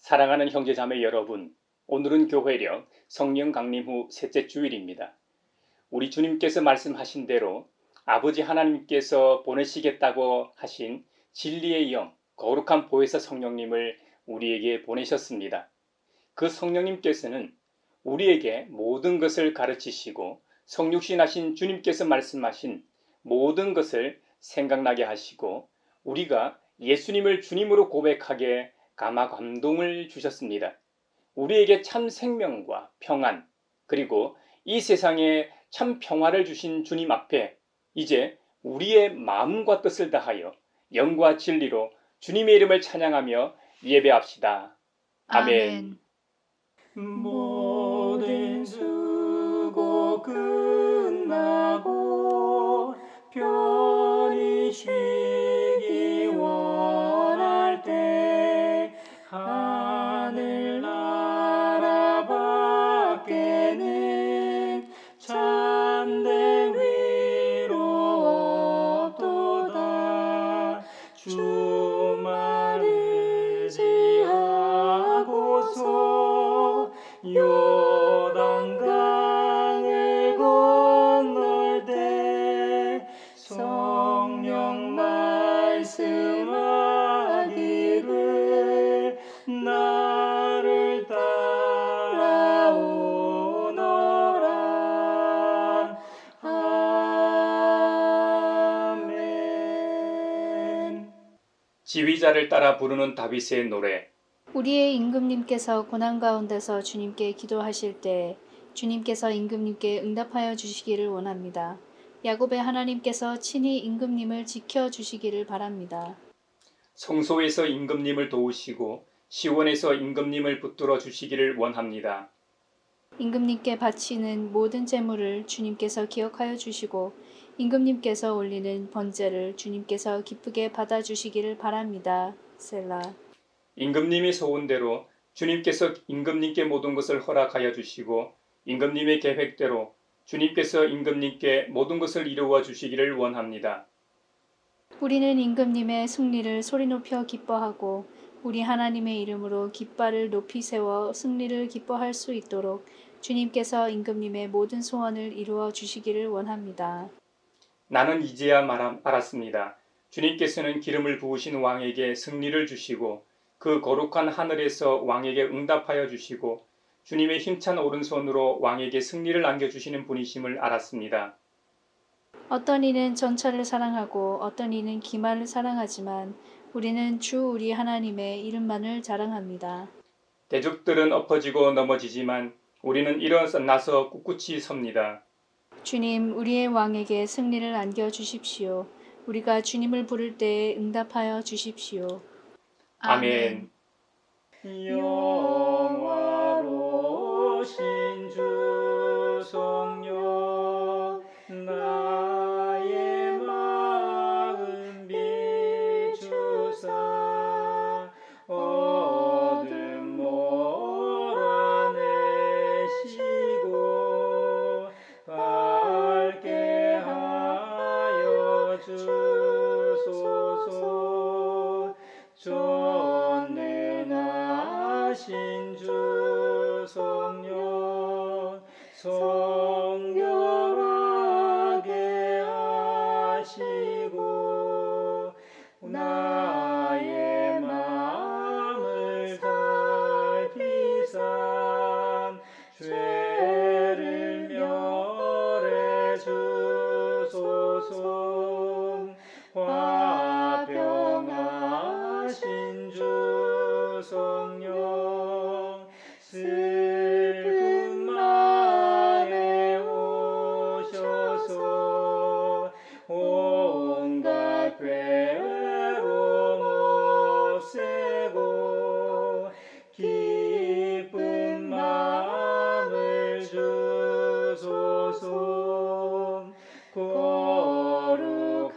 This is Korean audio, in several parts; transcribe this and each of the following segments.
사랑하는 형제자매 여러분, 오늘은 교회력 성령 강림 후 셋째 주일입니다. 우리 주님께서 말씀하신 대로 아버지 하나님께서 보내시겠다고 하신 진리의 영, 거룩한 보혜사 성령님을 우리에게 보내셨습니다. 그 성령님께서는 우리에게 모든 것을 가르치시고 성육신하신 주님께서 말씀하신 모든 것을 생각나게 하시고 우리가 예수님을 주님으로 고백하게 감화 감동을 주셨습니다. 우리에게 참 생명과 평안 그리고 이 세상에 참 평화를 주신 주님 앞에 이제 우리의 마음과 뜻을 다하여 영과 진리로 주님의 이름을 찬양하며 예배합시다. 아멘. 모든 수고 끝나고 편히 쉬기 원할 때 하늘나라 밖에는 참된 위로 없도다. 주만 의지하고서 요단강을 건널 때 성령 말씀하기를 나를 따라오너라. 아멘. 지휘자를 따라 부르는 다윗의 노래. 우리의 임금님께서 고난 가운데서 주님께 기도하실 때 주님께서 임금님께 응답하여 주시기를 원합니다. 야곱의 하나님께서 친히 임금님을 지켜주시기를 바랍니다. 성소에서 임금님을 도우시고 시온에서 임금님을 붙들어 주시기를 원합니다. 임금님께 바치는 모든 제물을 주님께서 기억하여 주시고 임금님께서 올리는 번제를 주님께서 기쁘게 받아주시기를 바랍니다. 셀라. 임금님이 소원대로 주님께서 임금님께 모든 것을 허락하여 주시고 임금님의 계획대로 주님께서 임금님께 모든 것을 이루어 주시기를 원합니다. 우리는 임금님의 승리를 소리 높여 기뻐하고 우리 하나님의 이름으로 깃발을 높이 세워 승리를 기뻐할 수 있도록 주님께서 임금님의 모든 소원을 이루어 주시기를 원합니다. 나는 이제야 알았습니다. 주님께서는 기름을 부으신 왕에게 승리를 주시고 그 거룩한 하늘에서 왕에게 응답하여 주시고 주님의 힘찬 오른손으로 왕에게 승리를 안겨주시는 분이심을 알았습니다. 어떤 이는 전차를 사랑하고 어떤 이는 기말을 사랑하지만 우리는 주 우리 하나님의 이름만을 자랑합니다. 대적들은 엎어지고 넘어지지만 우리는 일어나서 꿋꿋이 섭니다. 주님, 우리의 왕에게 승리를 안겨주십시오. 우리가 주님을 부를 때에 응답하여 주십시오. 아멘. 영화로우신 주 성령 나의 마음 비추사 어둠 몰아내시고 밝게 하여 주소서. 전능하신 주 성령 성결하게 하시고 나의 마음을 살피사 죄를 멸해 주소서. 화평하신 주 성령 슬픈 마음에 오셔서 온갖 괴로움 없애고 기쁜 마음을 주소서.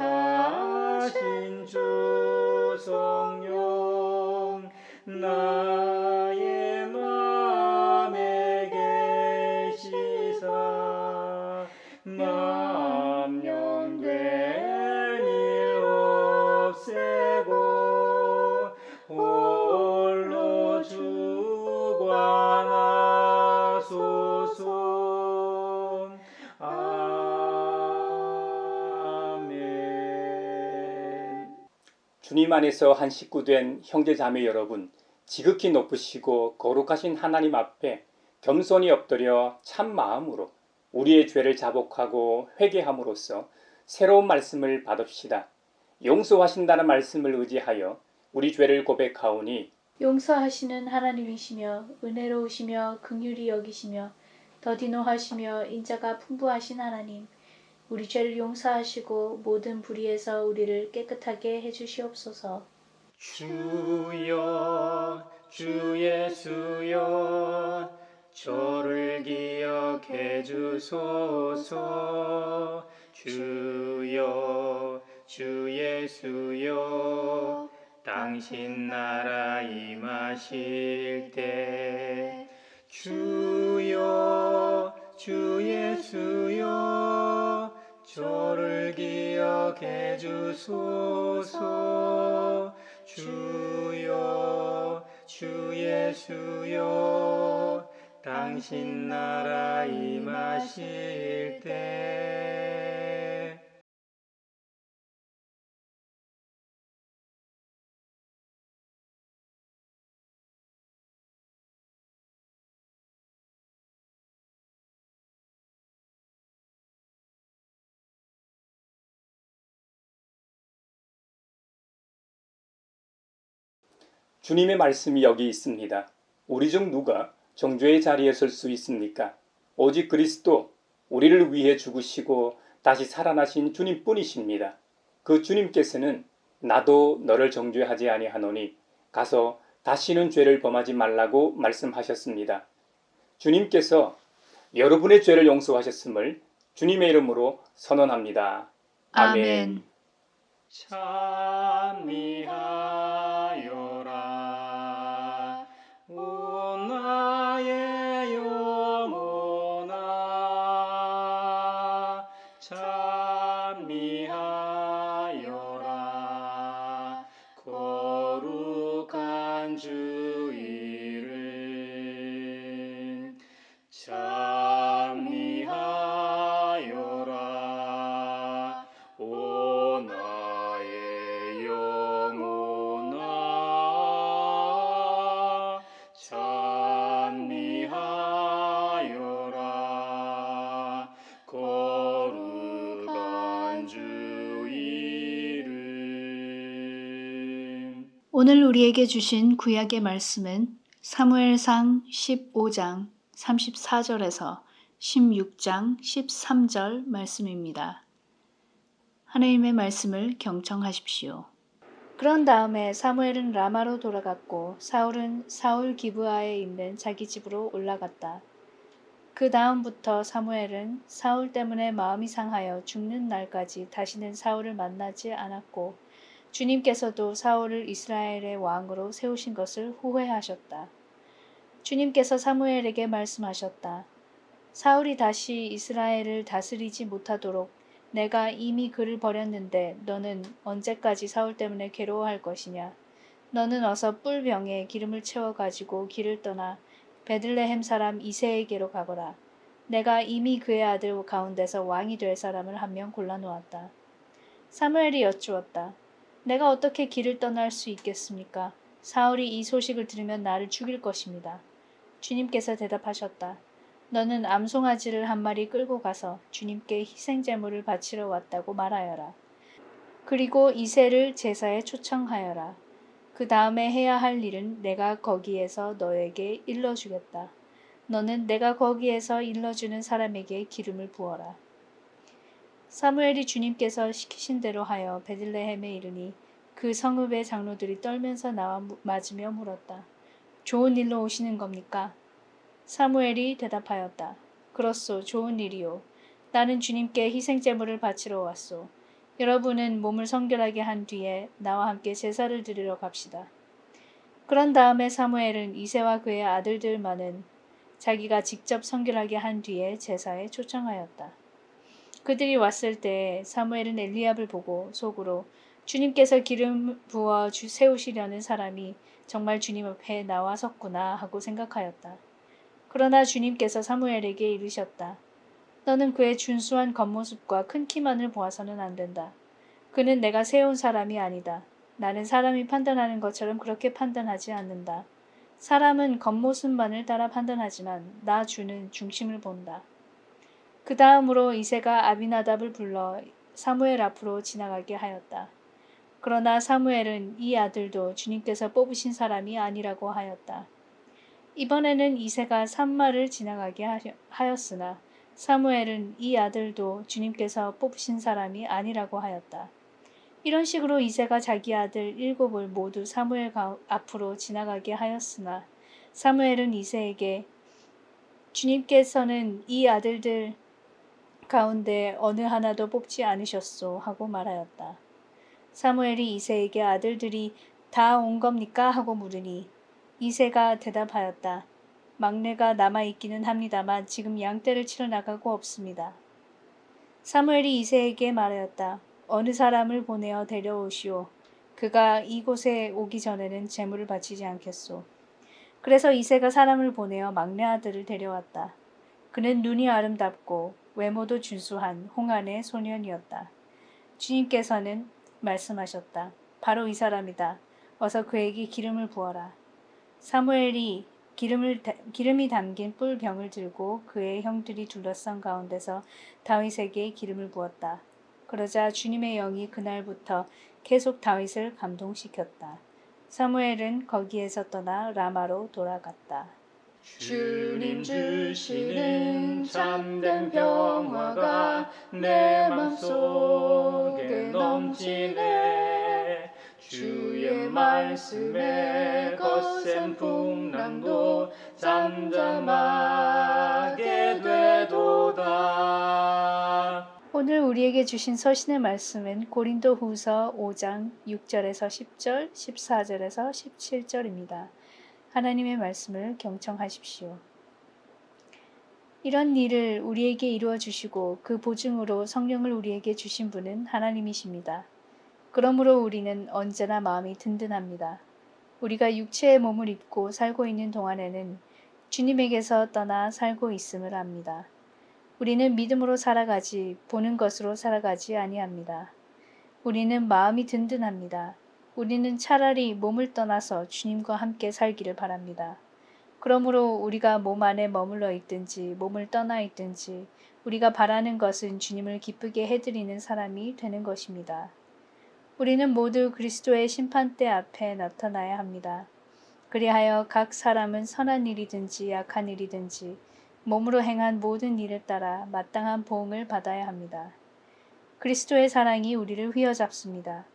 거룩하신 주 성령 나의 마음에 계시사 만연된 일 없애고 홀로 주 주님 안에서 한 식구 된 형제 자매 여러분, 지극히 높으시고 거룩하신 하나님 앞에 겸손히 엎드려 참 마음으로 우리의 죄를 자복하고 회개함으로써 새로운 말씀을 받읍시다. 용서하신다는 말씀을 의지하여 우리 죄를 고백하오니 용서하시는 하나님이시며 은혜로우시며 긍휼히 여기시며 더디노하시며 인자가 풍부하신 하나님, 우리 죄를 용서하시고 모든 불의에서 우리를 깨끗하게 해주시옵소서. 주여 주 예수여 저를 기억해 주소서. 주여 주 예수여 당신 나라 임하실 때. 주여 주 예수여 저를 기억해 주소서. 주여 주 예수여 당신 나라 임하실 때. 주님의 말씀이 여기 있습니다. 우리 중 누가 정죄의 자리에 설 수 있습니까? 오직 그리스도, 우리를 위해 죽으시고 다시 살아나신 주님뿐이십니다. 그 주님께서는 나도 너를 정죄하지 아니하노니 가서 다시는 죄를 범하지 말라고 말씀하셨습니다. 주님께서 여러분의 죄를 용서하셨음을 주님의 이름으로 선언합니다. 아멘. 찬미하여라 오 나의 영혼아. 찬미하여라 거룩한 주 이름. 찬미하여라 오 나의 영혼아. 찬미하여라 거룩한 주 이름. 오늘 우리에게 주신 구약의 말씀은 사무엘상 15장 34절에서 16장 13절 말씀입니다. 하나님의 말씀을 경청하십시오. 그런 다음에 사무엘은 라마로 돌아갔고 사울은 사울 기브아에 있는 자기 집으로 올라갔다. 그 다음부터 사무엘은 사울 때문에 마음이 상하여 죽는 날까지 다시는 사울을 만나지 않았고 주님께서도 사울을 이스라엘의 왕으로 세우신 것을 후회하셨다. 주님께서 사무엘에게 말씀하셨다. 사울이 다시 이스라엘을 다스리지 못하도록 내가 이미 그를 버렸는데 너는 언제까지 사울 때문에 괴로워할 것이냐? 너는 어서 뿔병에 기름을 채워 가지고 길을 떠나 베들레헴 사람 이새에게로 가거라. 내가 이미 그의 아들 가운데서 왕이 될 사람을 한 명 골라놓았다. 사무엘이 여쭈었다. 내가 어떻게 길을 떠날 수 있겠습니까? 사울이 이 소식을 들으면 나를 죽일 것입니다. 주님께서 대답하셨다. 너는 암송아지를 한 마리 끌고 가서 주님께 희생제물을 바치러 왔다고 말하여라. 그리고 이새를 제사에 초청하여라. 그 다음에 해야 할 일은 내가 거기에서 너에게 일러주겠다. 너는 내가 거기에서 일러주는 사람에게 기름을 부어라. 사무엘이 주님께서 시키신 대로 하여 베들레헴에 이르니 그 성읍의 장로들이 떨면서 나와 맞으며 물었다. 좋은 일로 오시는 겁니까? 사무엘이 대답하였다. 그렇소, 좋은 일이요. 나는 주님께 희생제물을 바치러 왔소. 여러분은 몸을 성결하게 한 뒤에 나와 함께 제사를 드리러 갑시다. 그런 다음에 사무엘은 이새와 그의 아들들만은 자기가 직접 성결하게 한 뒤에 제사에 초청하였다. 그들이 왔을 때 사무엘은 엘리압을 보고 속으로 주님께서 기름 부어 세우시려는 사람이 정말 주님 앞에 나와 섰구나 하고 생각하였다. 그러나 주님께서 사무엘에게 이르셨다. 너는 그의 준수한 겉모습과 큰 키만을 보아서는 안 된다. 그는 내가 세운 사람이 아니다. 나는 사람이 판단하는 것처럼 그렇게 판단하지 않는다. 사람은 겉모습만을 따라 판단하지만 나 주는 중심을 본다. 그 다음으로 이새가 아비나답을 불러 사무엘 앞으로 지나가게 하였다. 그러나 사무엘은 이 아들도 주님께서 뽑으신 사람이 아니라고 하였다. 이번에는 이새가 산마를 지나가게 하였으나 사무엘은 이 아들도 주님께서 뽑으신 사람이 아니라고 하였다. 이런 식으로 이새가 자기 아들 7을 모두 사무엘 앞으로 지나가게 하였으나 사무엘은 이새에게 주님께서는 이 아들들 가운데 어느 하나도 뽑지 않으셨소 하고 말하였다. 사무엘이 이새에게 아들들이 다 온 겁니까? 하고 물으니 이새가 대답하였다. 막내가 남아있기는 합니다만 지금 양떼를 치러 나가고 없습니다. 사무엘이 이새에게 말하였다. 어느 사람을 보내어 데려오시오. 그가 이곳에 오기 전에는 제물을 바치지 않겠소. 그래서 이새가 사람을 보내어 막내 아들을 데려왔다. 그는 눈이 아름답고 외모도 준수한 홍안의 소년이었다. 주님께서는 말씀하셨다. 바로 이 사람이다. 어서 그에게 기름을 부어라. 사무엘이 기름이 담긴 뿔병을 들고 그의 형들이 둘러싼 가운데서 다윗에게 기름을 부었다. 그러자 주님의 영이 그날부터 계속 다윗을 감동시켰다. 사무엘은 거기에서 떠나 라마로 돌아갔다. 주님 주시는 참된 평화가 내 맘속에 넘치네. 주의 말씀에 거센 풍랑도 잠잠하게 되도다. 오늘 우리에게 주신 서신의 말씀은 고린도 후서 5장 6절에서 10절, 14절에서 17절입니다. 하나님의 말씀을 경청하십시오. 이런 일을 우리에게 이루어 주시고 그 보증으로 성령을 우리에게 주신 분은 하나님이십니다. 그러므로 우리는 언제나 마음이 든든합니다. 우리가 육체의 몸을 입고 살고 있는 동안에는 주님에게서 떠나 살고 있음을 압니다. 우리는 믿음으로 살아가지 보는 것으로 살아가지 아니합니다. 우리는 마음이 든든합니다. 우리는 차라리 몸을 떠나서 주님과 함께 살기를 바랍니다. 그러므로 우리가 몸 안에 머물러 있든지 몸을 떠나 있든지 우리가 바라는 것은 주님을 기쁘게 해드리는 사람이 되는 것입니다. 우리는 모두 그리스도의 심판대 앞에 나타나야 합니다. 그리하여 각 사람은 선한 일이든지 악한 일이든지 몸으로 행한 모든 일을 따라 마땅한 보응을 받아야 합니다. 그리스도의 사랑이 우리를 휘어잡습니다.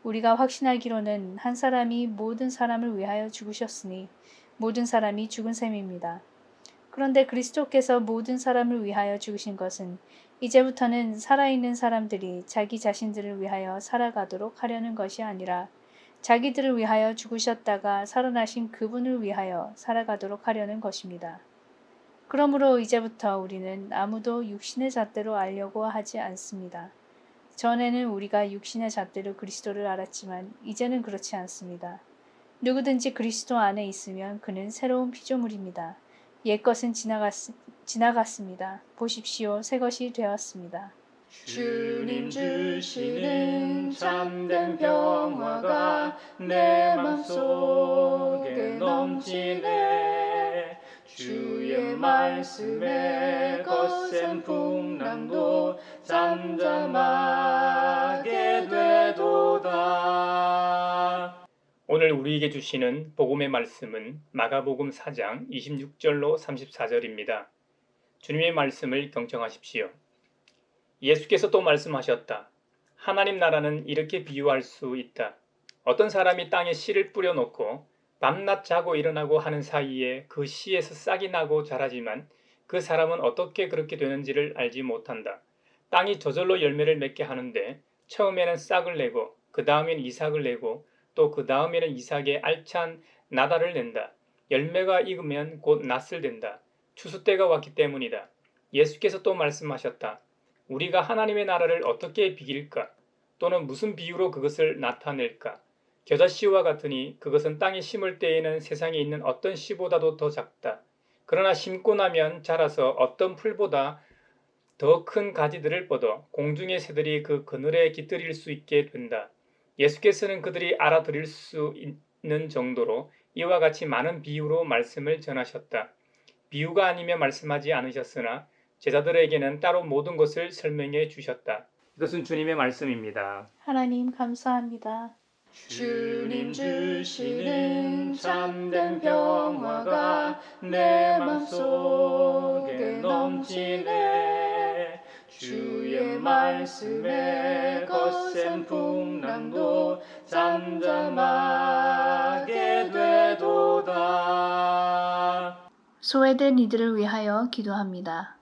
우리가 확신하기로는 한 사람이 모든 사람을 위하여 죽으셨으니 모든 사람이 죽은 셈입니다. 그런데 그리스도께서 모든 사람을 위하여 죽으신 것은 이제부터는 살아있는 사람들이 자기 자신들을 위하여 살아가도록 하려는 것이 아니라 자기들을 위하여 죽으셨다가 살아나신 그분을 위하여 살아가도록 하려는 것입니다. 그러므로 이제부터 우리는 아무도 육신의 잣대로 알려고 하지 않습니다. 전에는 우리가 육신의 잣대로 그리스도를 알았지만 이제는 그렇지 않습니다. 누구든지 그리스도 안에 있으면 그는 새로운 피조물입니다. 옛것은 지나갔습니다. 보십시오. 새것이 되었습니다. 주님 주시는 참된 평화가 내 맘속에 넘치네. 주의 말씀에 거센 풍랑도 잠잠하게 되도다. 오늘 우리에게 주시는 복음의 말씀은 마가복음 4장 26절로 34절입니다. 주님의 말씀을 경청하십시오. 예수께서 또 말씀하셨다. 하나님 나라는 이렇게 비유할 수 있다. 어떤 사람이 땅에 씨를 뿌려놓고 밤낮 자고 일어나고 하는 사이에 그 씨에서 싹이 나고 자라지만 그 사람은 어떻게 그렇게 되는지를 알지 못한다. 땅이 저절로 열매를 맺게 하는데 처음에는 싹을 내고 그 다음에는 이삭을 내고 또 그 다음에는 이삭에 알찬 나달을 낸다. 열매가 익으면 곧 낫을 댄다. 추수 때가 왔기 때문이다. 예수께서 또 말씀하셨다. 우리가 하나님의 나라를 어떻게 비길까? 또는 무슨 비유로 그것을 나타낼까? 겨자씨와 같으니 그것은 땅에 심을 때에는 세상에 있는 어떤 씨보다도 더 작다. 그러나 심고 나면 자라서 어떤 풀보다 더 큰 가지들을 뻗어 공중의 새들이 그 그늘에 깃들일 수 있게 된다. 예수께서는 그들이 알아들을 수 있는 정도로 이와 같이 많은 비유로 말씀을 전하셨다. 비유가 아니면 말씀하지 않으셨으나 제자들에게는 따로 모든 것을 설명해 주셨다. 이것은 주님의 말씀입니다. 하나님 감사합니다. 주님 주시는 참된 평화가 내 맘속에 넘치네. 주의 말씀에 거센 풍랑도 잠잠하게 되도다. 소외된 이들을 위하여 기도합니다.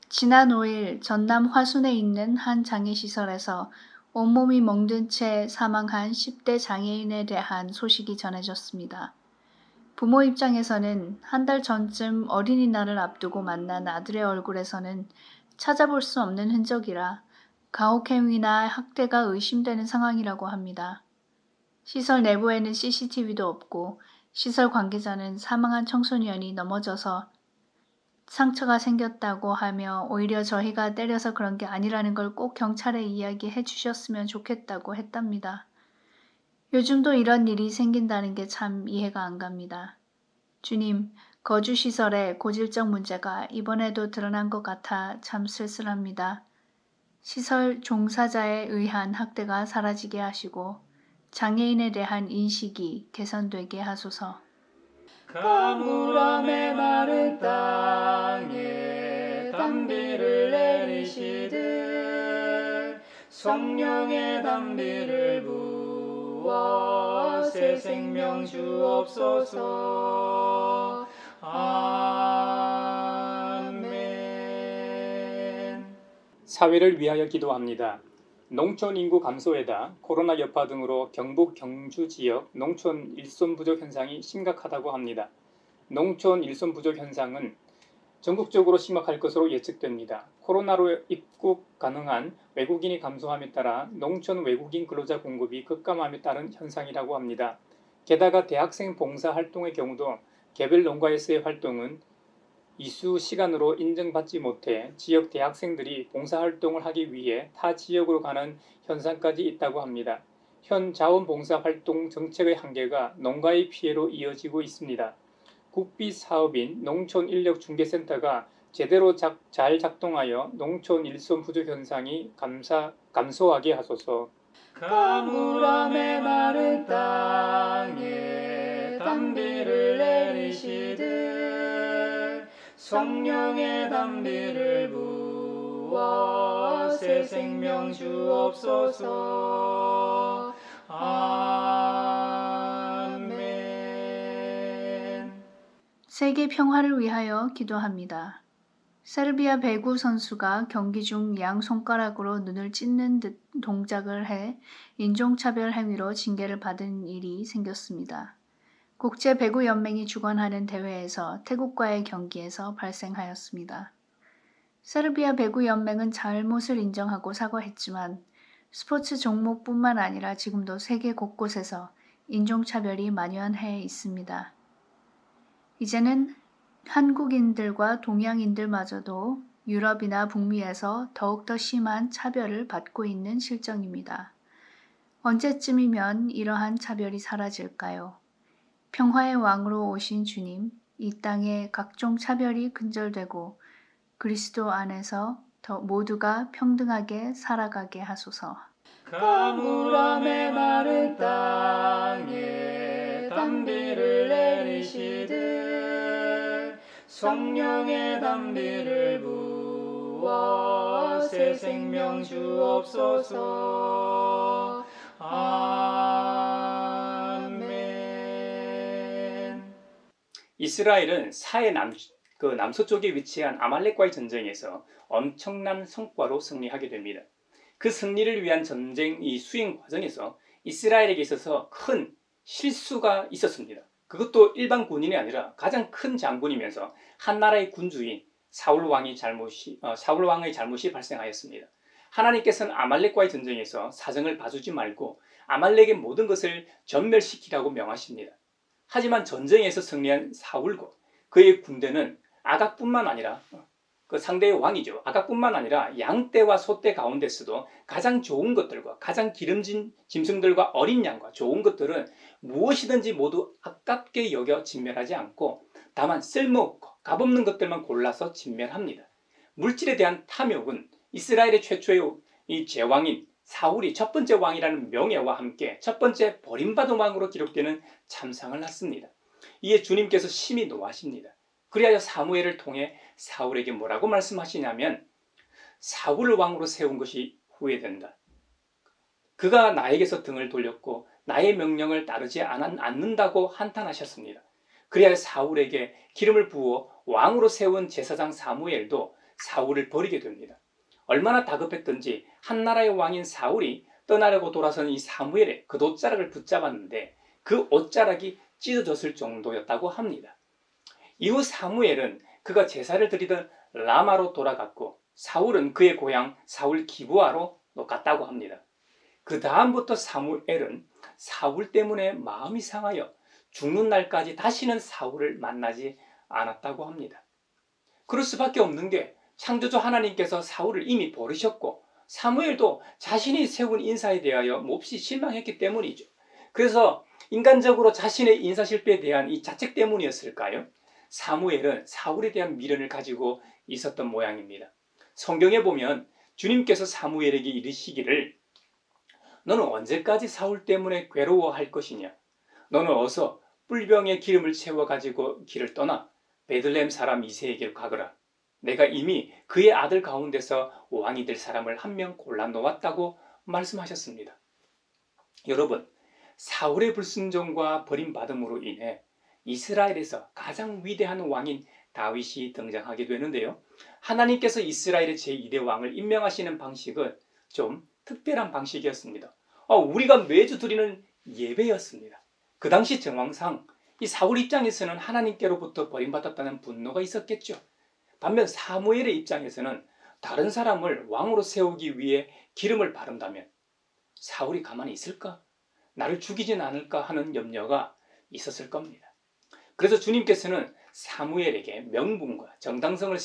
지난 5일 전남 화순에 있는 한 장애시설에서 온몸이 멍든 채 사망한 10대 장애인에 대한 소식이 전해졌습니다. 부모 입장에서는 한 달 전쯤 어린이날을 앞두고 만난 아들의 얼굴에서는 찾아볼 수 없는 흔적이라 가혹행위나 학대가 의심되는 상황이라고 합니다. 시설 내부에는 CCTV도 없고 시설 관계자는 사망한 청소년이 넘어져서 상처가 생겼다고 하며 오히려 저희가 때려서 그런 게 아니라는 걸 꼭 경찰에 이야기해 주셨으면 좋겠다고 했답니다. 요즘도 이런 일이 생긴다는 게 참 이해가 안 갑니다. 주님, 거주시설의 고질적 문제가 이번에도 드러난 것 같아 참 쓸쓸합니다. 시설 종사자에 의한 학대가 사라지게 하시고 장애인에 대한 인식이 개선되게 하소서. 가물함에 마른 땅에 단비를 내리시듯 성령의 단비를 부어 새 생명 주옵소서. 아멘. 사회를 위하여 기도합니다. 농촌 인구 감소에다 코로나 여파 등으로 경북 경주 지역 농촌 일손 부족 현상이 심각하다고 합니다. 농촌 일손 부족 현상은 전국적으로 심각할 것으로 예측됩니다. 코로나로 입국 가능한 외국인이 감소함에 따라 농촌 외국인 근로자 공급이 급감함에 따른 현상이라고 합니다. 게다가 대학생 봉사 활동의 경우도 개별 농가에서의 활동은 이수 시간으로 인정받지 못해 지역 대학생들이 봉사활동을 하기 위해 타 지역으로 가는 현상까지 있다고 합니다. 현 자원봉사활동 정책의 한계가 농가의 피해로 이어지고 있습니다. 국비 사업인 농촌인력중개센터가 제대로 잘 작동하여 농촌 일손 부족 현상이 감소하게 하소서. 가물함에 마른 땅에 단비를 내리시듯 성령의 단비를 부어 새 생명 주옵소서. 아멘. 세계 평화를 위하여 기도합니다. 세르비아 배구 선수가 경기 중 양 손가락으로 눈을 찢는 듯 동작을 해 인종차별 행위로 징계를 받은 일이 생겼습니다. 국제배구연맹이 주관하는 대회에서 태국과의 경기에서 발생하였습니다. 세르비아 배구연맹은 잘못을 인정하고 사과했지만 스포츠 종목뿐만 아니라 지금도 세계 곳곳에서 인종차별이 만연해 있습니다. 이제는 한국인들과 동양인들마저도 유럽이나 북미에서 더욱더 심한 차별을 받고 있는 실정입니다. 언제쯤이면 이러한 차별이 사라질까요? 평화의 왕으로 오신 주님, 이 땅에 각종 차별이 근절되고 그리스도 안에서 모두가 평등하게 살아가게 하소서. 가물함에 마른 땅에 단비를 내리시듯 성령의 단비를 부어 새 생명 주옵소서. 아멘. 이스라엘은 사해 남서쪽에 위치한 아말렉과의 전쟁에서 엄청난 성과로 승리하게 됩니다. 그 승리를 위한 전쟁 이 수행 과정에서 이스라엘에게 있어서 큰 실수가 있었습니다. 그것도 일반 군인이 아니라 가장 큰 장군이면서 한 나라의 군주인 사울 왕의 잘못이 발생하였습니다. 하나님께서는 아말렉과의 전쟁에서 사정을 봐주지 말고 아말렉의 모든 것을 전멸시키라고 명하십니다. 하지만 전쟁에서 승리한 사울과 그의 군대는 아각뿐만 아니라 그 상대의 왕이죠. 아각뿐만 아니라 양떼와 소떼 가운데서도 가장 좋은 것들과 가장 기름진 짐승들과 어린 양과 좋은 것들은 무엇이든지 모두 아깝게 여겨 진멸하지 않고 다만 쓸모없고 값없는 것들만 골라서 진멸합니다. 물질에 대한 탐욕은 이스라엘의 최초의 이 제왕인 사울이 첫 번째 왕이라는 명예와 함께 첫 번째 버림받은 왕으로 기록되는 참상을 낳습니다. 이에 주님께서 심히 노하십니다. 그리하여 사무엘을 통해 사울에게 뭐라고 말씀하시냐면 사울을 왕으로 세운 것이 후회된다. 그가 나에게서 등을 돌렸고 나의 명령을 따르지 않는다고 한탄하셨습니다. 그리하여 사울에게 기름을 부어 왕으로 세운 제사장 사무엘도 사울을 버리게 됩니다. 얼마나 다급했던지 한 나라의 왕인 사울이 떠나려고 돌아선 이 사무엘의 그 돗자락을 붙잡았는데 그 옷자락이 찢어졌을 정도였다고 합니다. 이후 사무엘은 그가 제사를 드리던 라마로 돌아갔고 사울은 그의 고향 사울 기브아로 갔다고 합니다. 그 다음부터 사무엘은 사울 때문에 마음이 상하여 죽는 날까지 다시는 사울을 만나지 않았다고 합니다. 그럴 수밖에 없는 게 창조주 하나님께서 사울을 이미 버리셨고 사무엘도 자신이 세운 인사에 대하여 몹시 실망했기 때문이죠. 그래서 인간적으로 자신의 인사 실패에 대한 이 자책 때문이었을까요? 사무엘은 사울에 대한 미련을 가지고 있었던 모양입니다. 성경에 보면 주님께서 사무엘에게 이르시기를 너는 언제까지 사울 때문에 괴로워할 것이냐? 너는 어서 뿔병에 기름을 채워가지고 길을 떠나 베들레헴 사람 이새에게로 가거라. 내가 이미 그의 아들 가운데서 왕이 될 사람을 한 명 골라 놓았다고 말씀하셨습니다. 여러분, 사울의 불순종과 버림받음으로 인해 이스라엘에서 가장 위대한 왕인 다윗이 등장하게 되는데요. 하나님께서 이스라엘의 제2대 왕을 임명하시는 방식은 좀 특별한 방식이었습니다. 우리가 매주 드리는 예배였습니다. 그 당시 정황상 이 사울 입장에서는 하나님께로부터 버림받았다는 분노가 있었겠죠. 반면 사무엘의 입장에서는 다른 사람을 왕으로 세우기 위해 기름을 바른다면 사울이 가만히 있을까? 나를 죽이진 않을까 하는 염려가 있었을 겁니다. 그래서 주님께서는 사무엘에게 명분과 정당성을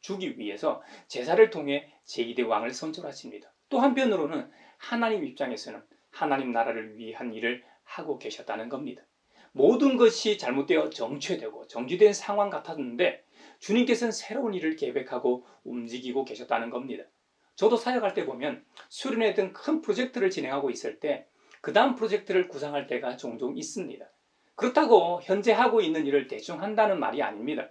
주기 위해서 제사를 통해 제2대 왕을 선출하십니다. 또 한편으로는 하나님 입장에서는 하나님 나라를 위한 일을 하고 계셨다는 겁니다. 모든 것이 잘못되어 정체되고 정지된 상황 같았는데 주님께서는 새로운 일을 계획하고 움직이고 계셨다는 겁니다. 저도 사역할 때 보면 수련회 등 큰 프로젝트를 진행하고 있을 때 그 다음 프로젝트를 구상할 때가 종종 있습니다. 그렇다고 현재 하고 있는 일을 대충 한다는 말이 아닙니다.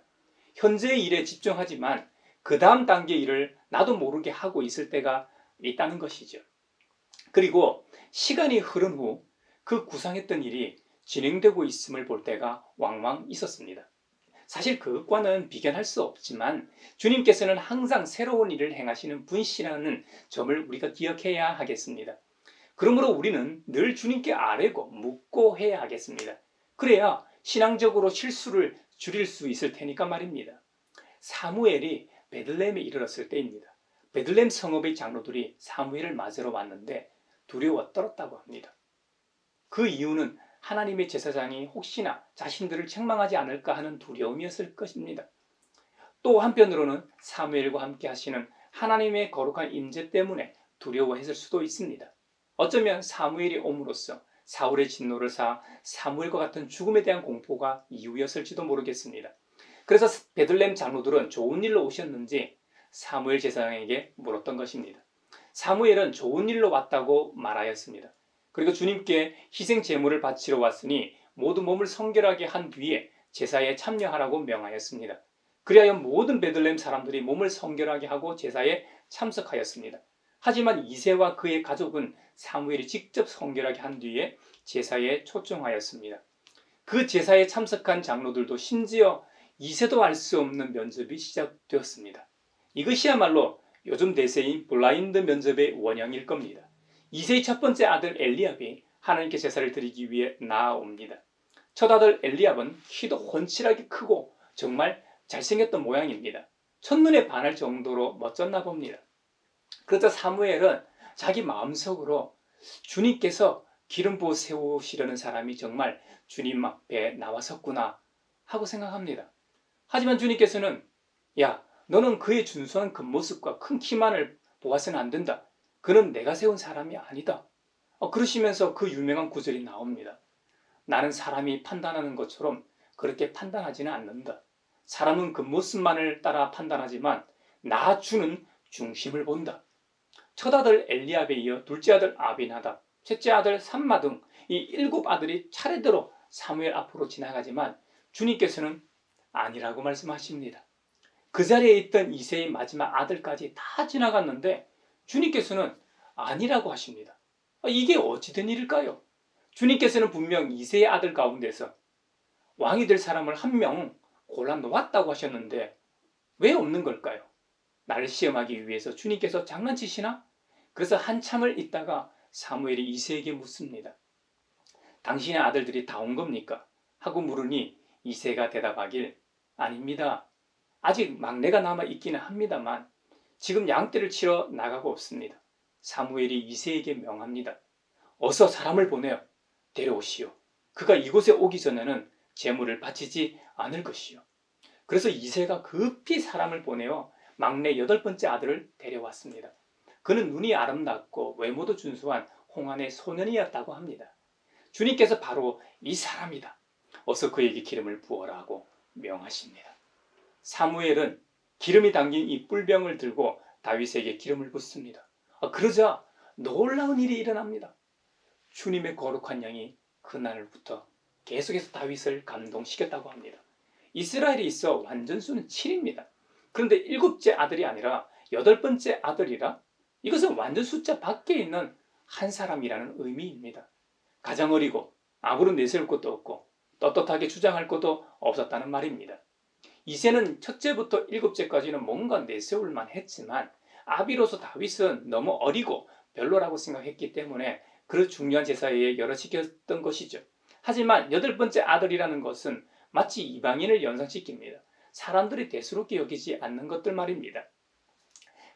현재의 일에 집중하지만 그 다음 단계 일을 나도 모르게 하고 있을 때가 있다는 것이죠. 그리고 시간이 흐른 후 그 구상했던 일이 진행되고 있음을 볼 때가 왕왕 있었습니다. 사실 그것과는 비견할 수 없지만 주님께서는 항상 새로운 일을 행하시는 분이시라는 점을 우리가 기억해야 하겠습니다. 그러므로 우리는 늘 주님께 아뢰고 묻고 해야 하겠습니다. 그래야 신앙적으로 실수를 줄일 수 있을 테니까 말입니다. 사무엘이 베들레헴에 이르렀을 때입니다. 베들레헴 성읍의 장로들이 사무엘을 맞으러 왔는데 두려워 떨었다고 합니다. 그 이유는 하나님의 제사장이 혹시나 자신들을 책망하지 않을까 하는 두려움이었을 것입니다. 또 한편으로는 사무엘과 함께 하시는 하나님의 거룩한 임재 때문에 두려워했을 수도 있습니다. 어쩌면 사무엘이 옴으로써 사울의 진노를 사 사무엘과 같은 죽음에 대한 공포가 이유였을지도 모르겠습니다. 그래서 베들레헴 장로들은 좋은 일로 오셨는지 사무엘 제사장에게 물었던 것입니다. 사무엘은 좋은 일로 왔다고 말하였습니다. 그리고 주님께 희생 제물을 바치러 왔으니 모두 몸을 성결하게 한 뒤에 제사에 참여하라고 명하였습니다. 그리하여 모든 베들레헴 사람들이 몸을 성결하게 하고 제사에 참석하였습니다. 하지만 이새와 그의 가족은 사무엘이 직접 성결하게 한 뒤에 제사에 초청하였습니다. 그 제사에 참석한 장로들도 심지어 이새도 알 수 없는 면접이 시작되었습니다. 이것이야말로 요즘 대세인 블라인드 면접의 원형일 겁니다. 이새의 첫 번째 아들 엘리압이 하나님께 제사를 드리기 위해 나아옵니다. 첫 아들 엘리압은 키도 훤칠하게 크고 정말 잘생겼던 모양입니다. 첫눈에 반할 정도로 멋졌나 봅니다. 그러자 사무엘은 자기 마음속으로 주님께서 기름 부어 세우시려는 사람이 정말 주님 앞에 나왔었구나 하고 생각합니다. 하지만 주님께서는 야, 너는 그의 준수한 겉모습과 큰 키만을 보아서는 안 된다. 그는 내가 세운 사람이 아니다. 그러시면서 그 유명한 구절이 나옵니다. 나는 사람이 판단하는 것처럼 그렇게 판단하지는 않는다. 사람은 겉모습만을 따라 판단하지만 나 주는 중심을 본다. 첫 아들 엘리압에 이어 둘째 아들 아비나답, 셋째 아들 삼마 등 이 7 아들이 차례대로 사무엘 앞으로 지나가지만 주님께서는 아니라고 말씀하십니다. 그 자리에 있던 이새의 마지막 아들까지 다 지나갔는데 주님께서는 아니라고 하십니다. 이게 어찌 된 일일까요? 주님께서는 분명 이새의 아들 가운데서 왕이 될 사람을 한 명 골라 놓았다고 하셨는데 왜 없는 걸까요? 나를 시험하기 위해서 주님께서 장난치시나? 그래서 한참을 있다가 사무엘이 이새에게 묻습니다. 당신의 아들들이 다 온 겁니까? 하고 물으니 이새가 대답하길 아닙니다. 아직 막내가 남아 있기는 합니다만 지금 양떼를 치러 나가고 없습니다. 사무엘이 이새에게 명합니다. 어서 사람을 보내어 데려오시오. 그가 이곳에 오기 전에는 제물을 바치지 않을 것이요. 그래서 이새가 급히 사람을 보내어 막내 8번째 아들을 데려왔습니다. 그는 눈이 아름답고 외모도 준수한 홍안의 소년이었다고 합니다. 주님께서 바로 이 사람이다. 어서 그에게 기름을 부어라 하고 명하십니다. 사무엘은 기름이 담긴 이 뿔병을 들고 다윗에게 기름을 붓습니다. 그러자 놀라운 일이 일어납니다. 주님의 거룩한 영이 그날부터 계속해서 다윗을 감동시켰다고 합니다. 이스라엘에 있어 완전수는 7입니다. 그런데 7째 아들이 아니라 8번째 아들이라 이것은 완전 숫자 밖에 있는 한 사람이라는 의미입니다. 가장 어리고 아무런 내세울 것도 없고 떳떳하게 주장할 것도 없었다는 말입니다. 이새는 첫째부터 7째까지는 뭔가 내세울만 했지만 아비로서 다윗은 너무 어리고 별로라고 생각했기 때문에 그 중요한 제사에 열어시켰던 것이죠. 하지만 8번째 아들이라는 것은 마치 이방인을 연상시킵니다. 사람들이 대수롭게 여기지 않는 것들 말입니다.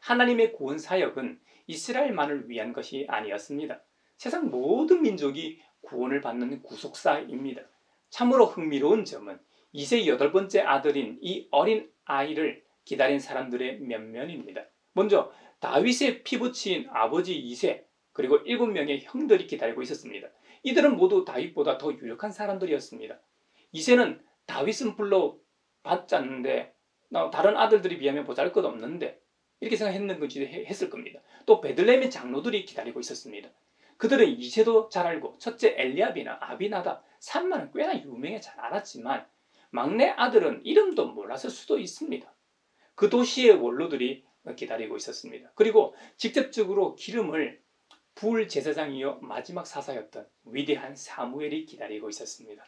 하나님의 구원 사역은 이스라엘만을 위한 것이 아니었습니다. 세상 모든 민족이 구원을 받는 구속사입니다. 참으로 흥미로운 점은 이새의 8번째 아들인 이 어린 아이를 기다린 사람들의 면면입니다. 먼저 다윗의 피부치인 아버지 이새 그리고 7명의 형들이 기다리고 있었습니다. 이들은 모두 다윗보다 더 유력한 사람들이었습니다. 이새는 다윗은 불러 받지 않는데 다른 아들들에 비하면 보잘것없는데 이렇게 했을 겁니다. 또 베들레헴의 장로들이 기다리고 있었습니다. 그들은 이새도 잘 알고 첫째 엘리압이나 아비나답, 삼마는 꽤나 유명해 잘 알았지만 막내 아들은 이름도 몰랐을 수도 있습니다. 그 도시의 원로들이 기다리고 있었습니다. 그리고 직접적으로 기름을 부을 제사장이요 마지막 사사였던 위대한 사무엘이 기다리고 있었습니다.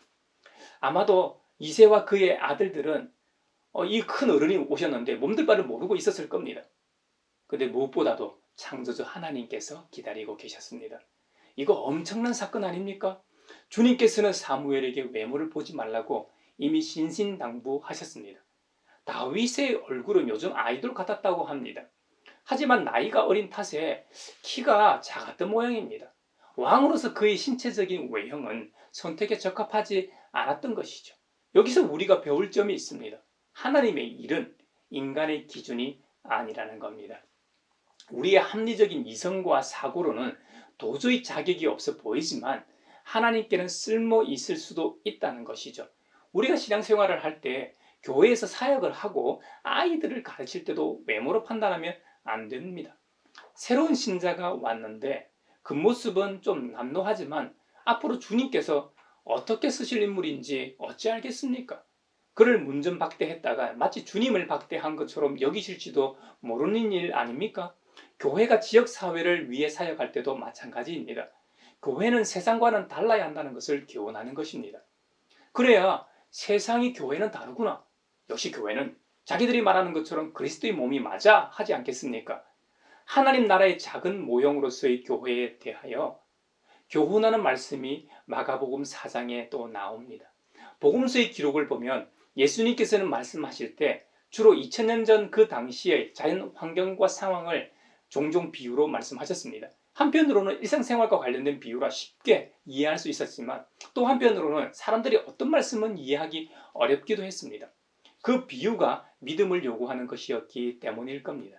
아마도 이새와 그의 아들들은 이 큰 어른이 오셨는데 몸둘 바를 모르고 있었을 겁니다. 근데 무엇보다도 창조주 하나님께서 기다리고 계셨습니다. 이거 엄청난 사건 아닙니까? 주님께서는 사무엘에게 외모를 보지 말라고 이미 신신당부하셨습니다. 다윗의 얼굴은 요즘 아이돌 같았다고 합니다. 하지만 나이가 어린 탓에 키가 작았던 모양입니다. 왕으로서 그의 신체적인 외형은 선택에 적합하지 않았던 것이죠. 여기서 우리가 배울 점이 있습니다. 하나님의 일은 인간의 기준이 아니라는 겁니다. 우리의 합리적인 이성과 사고로는 도저히 자격이 없어 보이지만 하나님께는 쓸모 있을 수도 있다는 것이죠. 우리가 신앙생활을 할 때 교회에서 사역을 하고 아이들을 가르칠 때도 외모로 판단하면 안 됩니다. 새로운 신자가 왔는데 겉모습은 좀 남노하지만 앞으로 주님께서 어떻게 쓰실 인물인지 어찌 알겠습니까? 그를 문전박대했다가 마치 주님을 박대한 것처럼 여기실지도 모르는 일 아닙니까? 교회가 지역사회를 위해 사역할 때도 마찬가지입니다. 교회는 세상과는 달라야 한다는 것을 교훈하는 것입니다. 그래야 세상이 교회는 다르구나. 역시 교회는 자기들이 말하는 것처럼 그리스도의 몸이 맞아 하지 않겠습니까? 하나님 나라의 작은 모형으로서의 교회에 대하여 교훈하는 말씀이 마가복음 4장에 또 나옵니다. 복음서의 기록을 보면 예수님께서는 말씀하실 때 주로 2000년 전 그 당시의 자연 환경과 상황을 종종 비유로 말씀하셨습니다. 한편으로는 일상생활과 관련된 비유라 쉽게 이해할 수 있었지만 또 한편으로는 사람들이 어떤 말씀은 이해하기 어렵기도 했습니다. 그 비유가 믿음을 요구하는 것이었기 때문일 겁니다.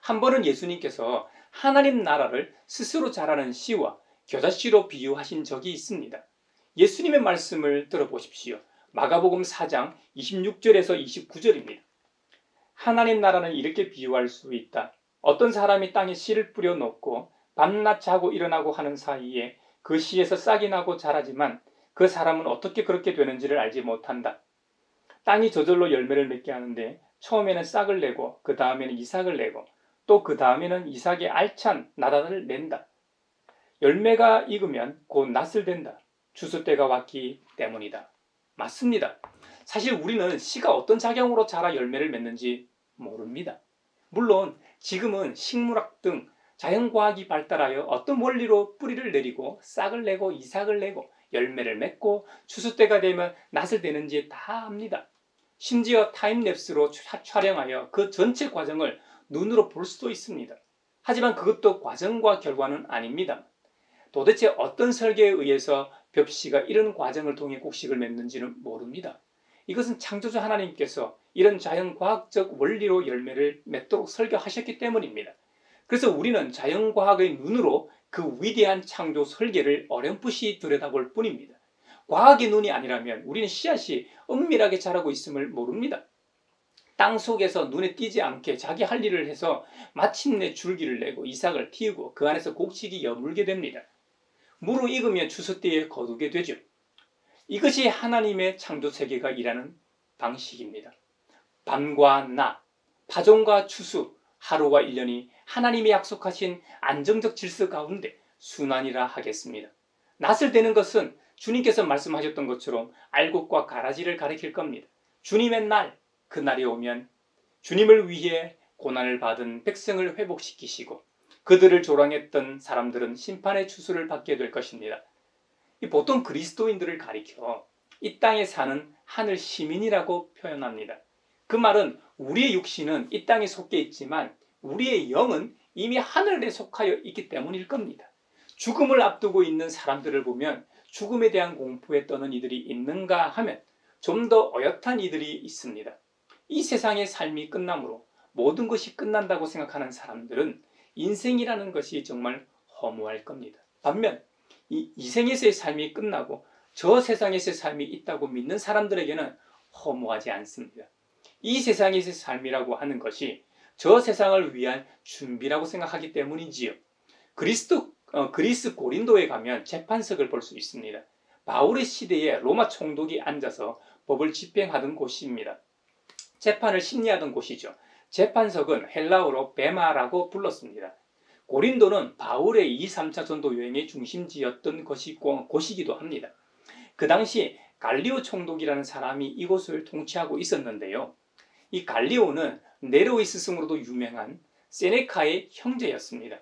한 번은 예수님께서 하나님 나라를 스스로 자라는 씨와 겨자씨로 비유하신 적이 있습니다. 예수님의 말씀을 들어보십시오. 마가복음 4장 26절에서 29절입니다. 하나님 나라는 이렇게 비유할 수 있다. 어떤 사람이 땅에 씨를 뿌려 놓고 밤낮 자고 일어나고 하는 사이에 그 씨에서 싹이 나고 자라지만 그 사람은 어떻게 그렇게 되는지를 알지 못한다. 땅이 저절로 열매를 맺게 하는데 처음에는 싹을 내고 그 다음에는 이삭을 내고 또 그 다음에는 이삭의 알찬 나단을 낸다. 열매가 익으면 곧 낫을 된다. 추수 때가 왔기 때문이다. 맞습니다. 사실 우리는 씨가 어떤 작용으로 자라 열매를 맺는지 모릅니다. 물론 지금은 식물학 등 자연과학이 발달하여 어떤 원리로 뿌리를 내리고 싹을 내고 이삭을 내고 열매를 맺고 추수 때가 되면 낫을 되는지 다 압니다. 심지어 타임랩스로 촬영하여 그 전체 과정을 눈으로 볼 수도 있습니다. 하지만 그것도 과정과 결과는 아닙니다. 도대체 어떤 설계에 의해서 벽씨가 이런 과정을 통해 곡식을 맺는지는 모릅니다. 이것은 창조주 하나님께서 이런 자연과학적 원리로 열매를 맺도록 설계하셨기 때문입니다. 그래서 우리는 자연과학의 눈으로 그 위대한 창조 설계를 어렴풋이 들여다볼 뿐입니다. 과학의 눈이 아니라면 우리는 씨앗이 은밀하게 자라고 있음을 모릅니다. 땅 속에서 눈에 띄지 않게 자기 할 일을 해서 마침내 줄기를 내고 이삭을 틔우고 그 안에서 곡식이 여물게 됩니다. 무르익으면 추수 때에 거두게 되죠. 이것이 하나님의 창조 세계가 일하는 방식입니다. 밤과 낮, 파종과 추수, 하루와 1년이 하나님이 약속하신 안정적 질서 가운데 순환이라 하겠습니다. 낫을 되는 것은 주님께서 말씀하셨던 것처럼 알곡과 가라지를 가리킬 겁니다. 주님의 날, 그 날이 오면 주님을 위해 고난을 받은 백성을 회복시키시고 그들을 조롱했던 사람들은 심판의 추수를 받게 될 것입니다. 보통 그리스도인들을 가리켜 이 땅에 사는 하늘 시민이라고 표현합니다. 그 말은 우리의 육신은 이 땅에 속해 있지만 우리의 영은 이미 하늘에 속하여 있기 때문일 겁니다. 죽음을 앞두고 있는 사람들을 보면 죽음에 대한 공포에 떠는 이들이 있는가 하면 좀 더 어엿한 이들이 있습니다. 이 세상의 삶이 끝남으로 모든 것이 끝난다고 생각하는 사람들은 인생이라는 것이 정말 허무할 겁니다. 반면 이 생에서의 삶이 끝나고 저 세상에서의 삶이 있다고 믿는 사람들에게는 허무하지 않습니다. 이 세상에서의 삶이라고 하는 것이 저 세상을 위한 준비라고 생각하기 때문이지요. 그리스 고린도에 가면 재판석을 볼 수 있습니다. 바울의 시대에 로마 총독이 앉아서 법을 집행하던 곳입니다. 재판을 심리하던 곳이죠. 재판석은 헬라어로 베마라고 불렀습니다. 고린도는 바울의 2, 3차 전도 여행의 중심지였던 곳이기도 합니다. 그 당시 갈리오 총독이라는 사람이 이곳을 통치하고 있었는데요. 이 갈리오는 네로의 스승으로도 유명한 세네카의 형제였습니다.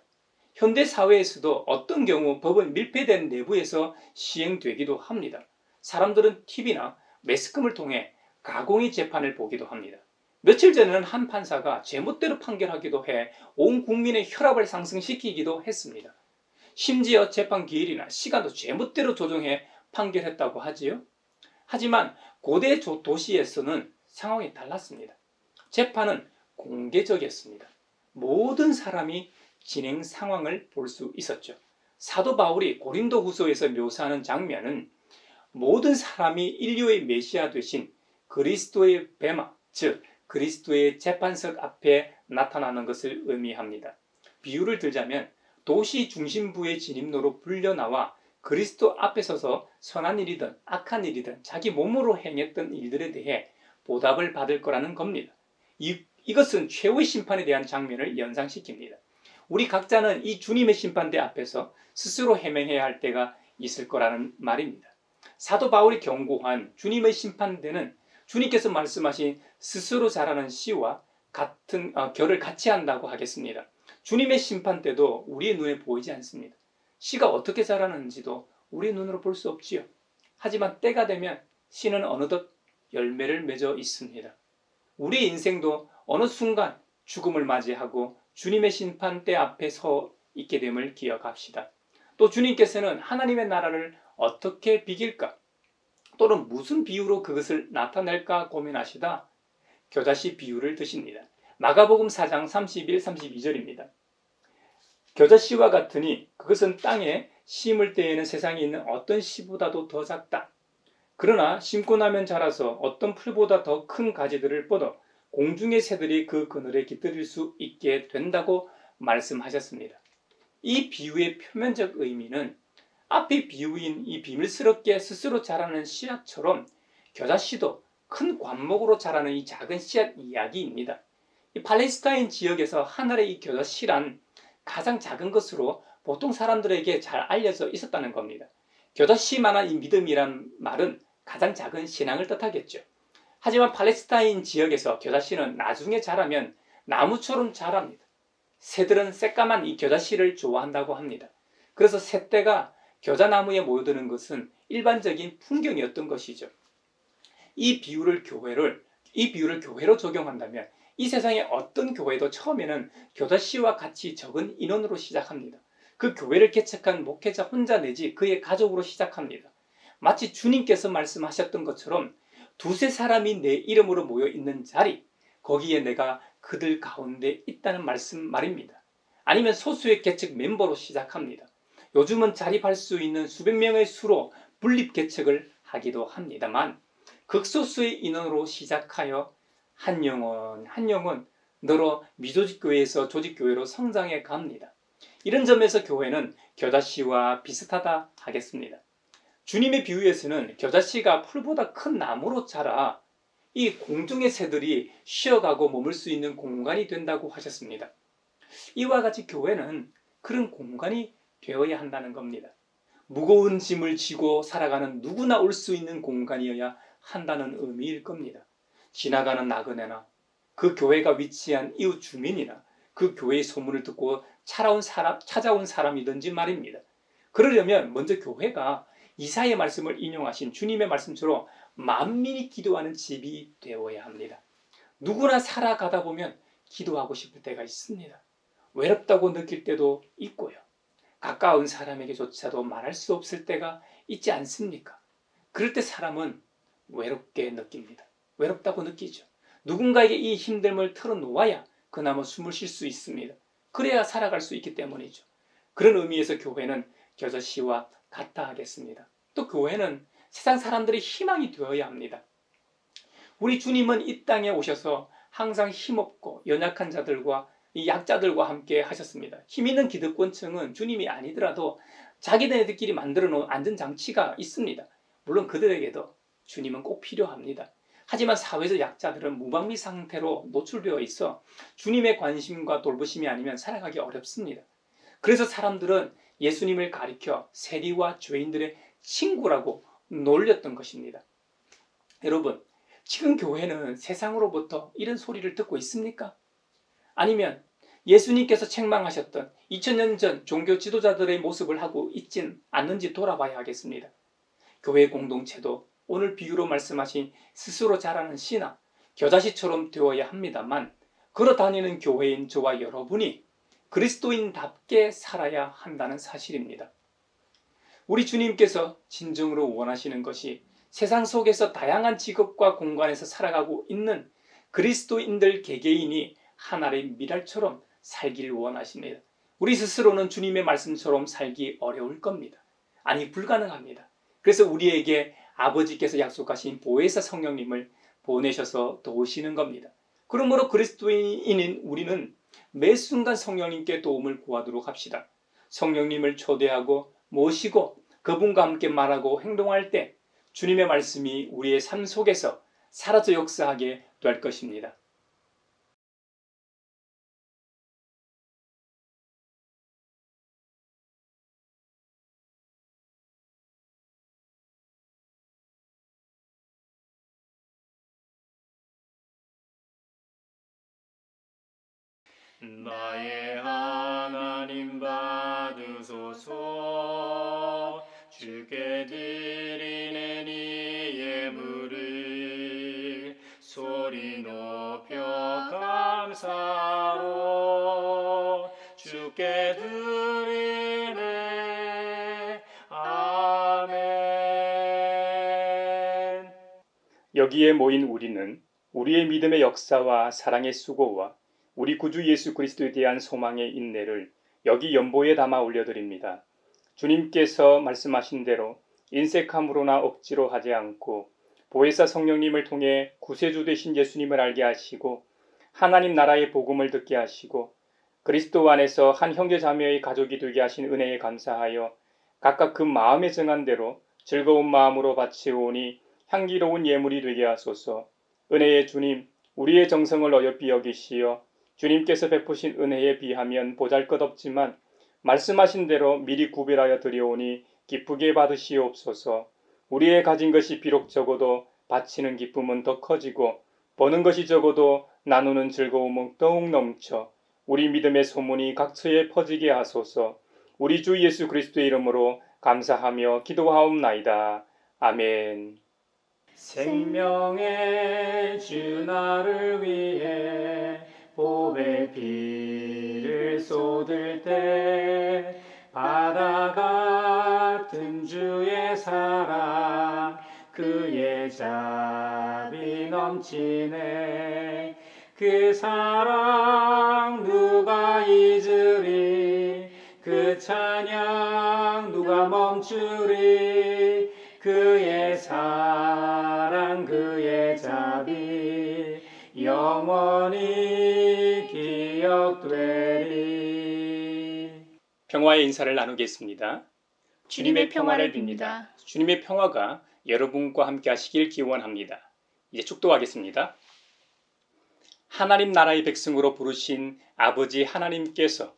현대 사회에서도 어떤 경우 법은 밀폐된 내부에서 시행되기도 합니다. 사람들은 TV나 매스컴을 통해 가공의 재판을 보기도 합니다. 며칠 전에는 한 판사가 제멋대로 판결하기도 해 온 국민의 혈압을 상승시키기도 했습니다. 심지어 재판 기일이나 시간도 제멋대로 조정해 판결했다고 하지요. 하지만 고대 도시에서는 상황이 달랐습니다. 재판은 공개적이었습니다. 모든 사람이 진행 상황을 볼 수 있었죠. 사도 바울이 고린도 후서에서 묘사하는 장면은 모든 사람이 인류의 메시아 되신 그리스도의 베마, 즉 그리스도의 재판석 앞에 나타나는 것을 의미합니다. 비유를 들자면 도시 중심부의 진입로로 불려나와 그리스도 앞에 서서 선한 일이든 악한 일이든 자기 몸으로 행했던 일들에 대해 보답을 받을 거라는 겁니다. 이것은 최후의 심판에 대한 장면을 연상시킵니다. 우리 각자는 이 주님의 심판대 앞에서 스스로 해명해야 할 때가 있을 거라는 말입니다. 사도 바울이 경고한 주님의 심판대는 주님께서 말씀하신 스스로 자라는 씨와 같은 결을 같이 한다고 하겠습니다. 주님의 심판대도 우리의 눈에 보이지 않습니다. 씨가 어떻게 자라는지도 우리의 눈으로 볼 수 없지요. 하지만 때가 되면 씨는 어느덧 열매를 맺어 있습니다. 우리의 인생도 어느 순간 죽음을 맞이하고 주님의 심판대 앞에 서 있게 됨을 기억합시다. 또 주님께서는 하나님의 나라를 어떻게 비길까? 또는 무슨 비유로 그것을 나타낼까 고민하시다 겨자씨 비유를 드십니다. 마가복음 4장 31, 32절입니다. 겨자씨와 같으니 그것은 땅에 심을 때에는 세상에 있는 어떤 씨보다도 더 작다. 그러나 심고 나면 자라서 어떤 풀보다 더 큰 가지들을 뻗어 공중의 새들이 그 그늘에 깃들일 수 있게 된다고 말씀하셨습니다. 이 비유의 표면적 의미는 앞의 비유인 이 비밀스럽게 스스로 자라는 씨앗처럼 겨자씨도 큰 관목으로 자라는 이 작은 씨앗 이야기입니다. 이 팔레스타인 지역에서 하늘의 이 겨자씨란 가장 작은 것으로 보통 사람들에게 잘 알려져 있었다는 겁니다. 겨자씨만한 이 믿음이란 말은 가장 작은 신앙을 뜻하겠죠. 하지만 팔레스타인 지역에서 겨자씨는 나중에 자라면 나무처럼 자랍니다. 새들은 새까만 이 겨자씨를 좋아한다고 합니다. 그래서 새떼가 겨자나무에 모여드는 것은 일반적인 풍경이었던 것이죠. 이 비유를 교회로 적용한다면 이 세상의 어떤 교회도 처음에는 겨자씨와 같이 적은 인원으로 시작합니다. 그 교회를 개척한 목회자 혼자 내지 그의 가족으로 시작합니다. 마치 주님께서 말씀하셨던 것처럼 두세 사람이 내 이름으로 모여 있는 자리, 거기에 내가 그들 가운데 있다는 말입니다. 아니면 소수의 개척 멤버로 시작합니다. 요즘은 자립할 수 있는 수백 명의 수로 분립 개척을 하기도 합니다만 극소수의 인원으로 시작하여 한 영혼 늘어 미조직교회에서 조직교회로 성장해 갑니다. 이런 점에서 교회는 겨자씨와 비슷하다 하겠습니다. 주님의 비유에서는 겨자씨가 풀보다 큰 나무로 자라 이 공중의 새들이 쉬어가고 머물 수 있는 공간이 된다고 하셨습니다. 이와 같이 교회는 그런 공간이 되어야 한다는 겁니다. 무거운 짐을 지고 살아가는 누구나 올 수 있는 공간이어야 한다는 의미일 겁니다. 지나가는 나그네나 그 교회가 위치한 이웃 주민이나 그 교회의 소문을 듣고 찾아온 사람이든지 말입니다. 그러려면 먼저 교회가 이사야의 말씀을 인용하신 주님의 말씀처럼 만민이 기도하는 집이 되어야 합니다. 누구나 살아가다 보면 기도하고 싶을 때가 있습니다. 외롭다고 느낄 때도 있고요. 가까운 사람에게조차도 말할 수 없을 때가 있지 않습니까? 그럴 때 사람은 외롭게 느낍니다. 외롭다고 느끼죠. 누군가에게 이 힘듦을 털어놓아야 그나마 숨을 쉴 수 있습니다. 그래야 살아갈 수 있기 때문이죠. 그런 의미에서 교회는 겨자씨와 같다 하겠습니다. 또 교회는 세상 사람들의 희망이 되어야 합니다. 우리 주님은 이 땅에 오셔서 항상 힘없고 연약한 자들과 이 약자들과 함께 하셨습니다. 힘 있는 기득권층은 주님이 아니더라도 자기네들끼리 만들어 놓은 안전장치가 있습니다. 물론 그들에게도 주님은 꼭 필요합니다. 하지만 사회적 약자들은 무방비 상태로 노출되어 있어 주님의 관심과 돌보심이 아니면 살아가기 어렵습니다. 그래서 사람들은 예수님을 가리켜 세리와 죄인들의 친구라고 놀렸던 것입니다. 여러분, 지금 교회는 세상으로부터 이런 소리를 듣고 있습니까? 아니면 예수님께서 책망하셨던 2000년 전 종교 지도자들의 모습을 하고 있진 않는지 돌아봐야 하겠습니다. 교회 공동체도 오늘 비유로 말씀하신 스스로 자라는 씨나 겨자씨처럼 되어야 합니다만 걸어 다니는 교회인 저와 여러분이 그리스도인답게 살아야 한다는 사실입니다. 우리 주님께서 진정으로 원하시는 것이 세상 속에서 다양한 직업과 공간에서 살아가고 있는 그리스도인들 개개인이 하나의 미랄처럼 살기를 원하십니다. 우리 스스로는 주님의 말씀처럼 살기 어려울 겁니다. 아니, 불가능합니다. 그래서 우리에게 아버지께서 약속하신 보혜사 성령님을 보내셔서 도우시는 겁니다. 그러므로 그리스도인인 우리는 매 순간 성령님께 도움을 구하도록 합시다. 성령님을 초대하고 모시고 그분과 함께 말하고 행동할 때 주님의 말씀이 우리의 삶 속에서 사라져 역사하게 될 것입니다. 나의 하나님 받으소서. 주께 드리는 이 예물을 소리 높여 감사로 주께 드리네. 아멘. 여기에 모인 우리는 우리의 믿음의 역사와 사랑의 수고와 우리 구주 예수 그리스도에 대한 소망의 인내를 여기 연보에 담아 올려드립니다. 주님께서 말씀하신 대로 인색함으로나 억지로 하지 않고 보혜사 성령님을 통해 구세주 되신 예수님을 알게 하시고 하나님 나라의 복음을 듣게 하시고 그리스도 안에서 한 형제 자매의 가족이 되게 하신 은혜에 감사하여 각각 그 마음에 정한 대로 즐거운 마음으로 바치오니 향기로운 예물이 되게 하소서. 은혜의 주님, 우리의 정성을 어여삐 여기시어 주님께서 베푸신 은혜에 비하면 보잘것없지만 말씀하신 대로 미리 구별하여 드려오니 기쁘게 받으시옵소서. 우리의 가진 것이 비록 적어도 바치는 기쁨은 더 커지고 버는 것이 적어도 나누는 즐거움은 더욱 넘쳐 우리 믿음의 소문이 각처에 퍼지게 하소서. 우리 주 예수 그리스도의 이름으로 감사하며 기도하옵나이다. 아멘. 생명의 주 나를 위해 보배 피를 쏟을 때 바다 같은 주의 사랑 그의 자비 넘치네. 그 사랑 누가 잊으리, 그 찬양 누가 멈추리. 그의 사랑 그의 자비 영원히 기억되리. 평화의 인사를 나누겠습니다. 주님의 평화를 빕니다. 주님의 평화가 여러분과 함께 하시길 기원합니다. 이제 축도하겠습니다. 하나님 나라의 백성으로 부르신 아버지 하나님께서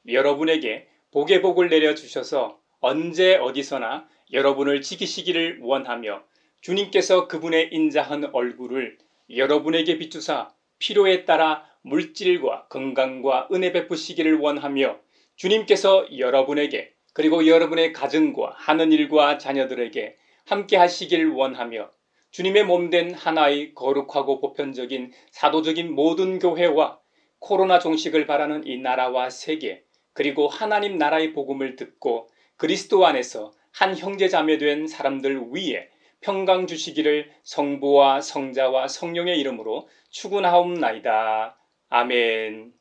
여러분에게 복의 복을 내려주셔서 언제 어디서나 여러분을 지키시기를 원하며 주님께서 그분의 인자한 얼굴을 여러분에게 비추사 필요에 따라 물질과 건강과 은혜 베푸시기를 원하며 주님께서 여러분에게 그리고 여러분의 가정과 하는 일과 자녀들에게 함께 하시길 원하며 주님의 몸된 하나의 거룩하고 보편적인 사도적인 모든 교회와 코로나 종식을 바라는 이 나라와 세계 그리고 하나님 나라의 복음을 듣고 그리스도 안에서 한 형제 자매 된 사람들 위에 평강 주시기를 성부와 성자와 성령의 이름으로 축원하옵나이다. 아멘.